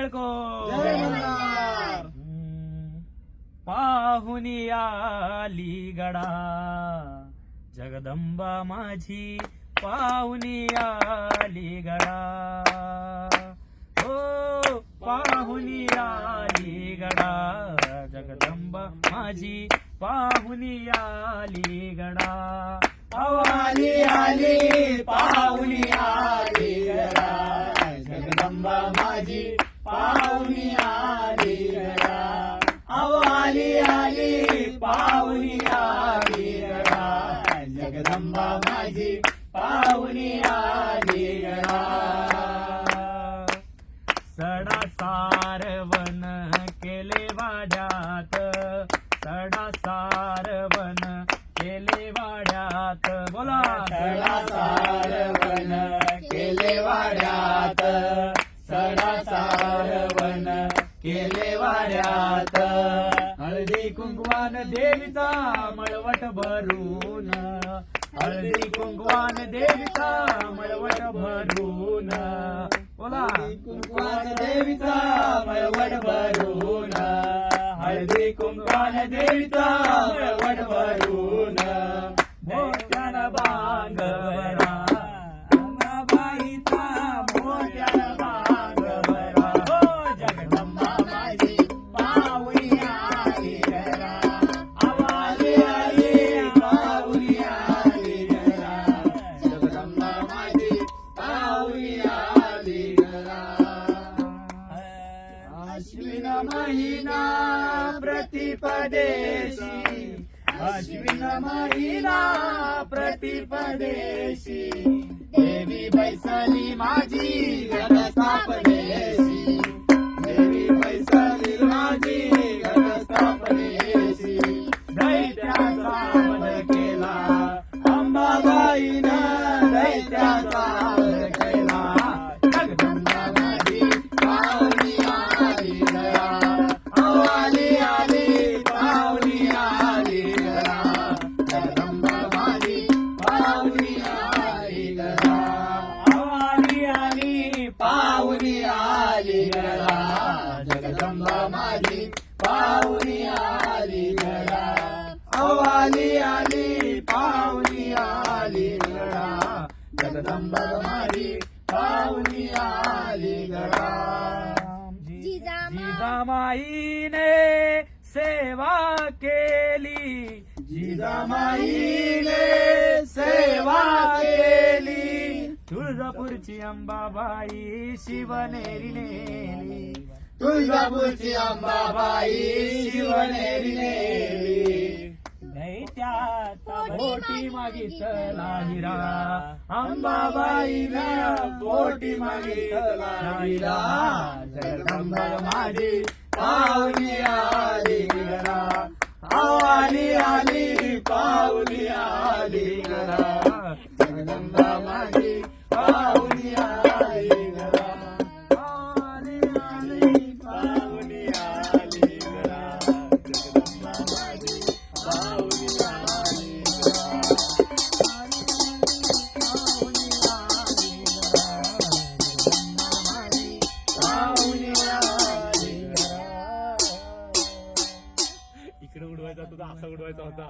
जळकोट. जय मल्हार. पाहुणी आली गडा जगदंबा माझी पाहुणी आली गडा. हो पाहुणी आली गडा जगदंबा माझी पाहुणी आली गडा. आली आली पाहुणी आली गडा जगदंबा माझी पाहुणी आली गडा. आली आली पाहुणी आली गडा जगदंबा माझी पाहुणी आली गडा. सडा सारवण केले वाड्यात सडा सारवण केले वाड्यात. बोला सडा सारवण केले वाड्यात सडा सारवण केले वाड्यात. हळदी कुंकवान देवीचा मळवट भरून हळदी कुंकवान देवीचा मळवट भरून. बोला कुंकवान देवीचा मळवट भरून हळदी कुंकवान देवीचा मळवट भरून. मोठ्यानं बांगवरा अंगाबाईचा मोठ्यानं बांगवरा. हो जगदंबा माझी पाहुणी आली गडा. आली आली पाहुणी आली गडा जगदंबा माझी पाहुणी आली गडा. अश्विन महिना प्रतिपदेशी अश्विन महिना प्रतिपदेशी देवी बैसली माझी घटस्थापनेशी. देवी बैसली माझी घटस्थापनेशी. दैत्याचा वध केला अंबाबाईनं दैत्याचा वध केला. जगदंबा माझी पाहुणी आली गडा. आली आली पाहुणी आली गडा जगदंबा माझी पाहुणी आली गडा. आली आली पाहुणी आली गडा जगदंबा माझी पाहुणी आली गडा. आली आली पाहुणी आली गडा जगदंबा माझी पाहुणी आली गडा. जिजामाईने सेवा केली जिजामाईने सेवा केली. तुळजापूरची अंबाबाई शिवनेरी नेली तुळजापूरची अंबाबाई शिवनेरी नेली. दैत्याचा पोटी मागितला हिरा अंबाबाईनं पोटी मागितला हिरा. जगदंबा माझी पाहुणी आली गडा. आली आली पाहुणी आली गडा जगदंबा माझी पाहुणी आली गडा. आली आली पाहुणी आली गडा जगदंबा माझी पाहुणी आली गडा. पाहुणी आली गडा जगदंबा माझी पाहुणी आली गडा. इकडे उडवायचा तुझा असा उडवायचा होता.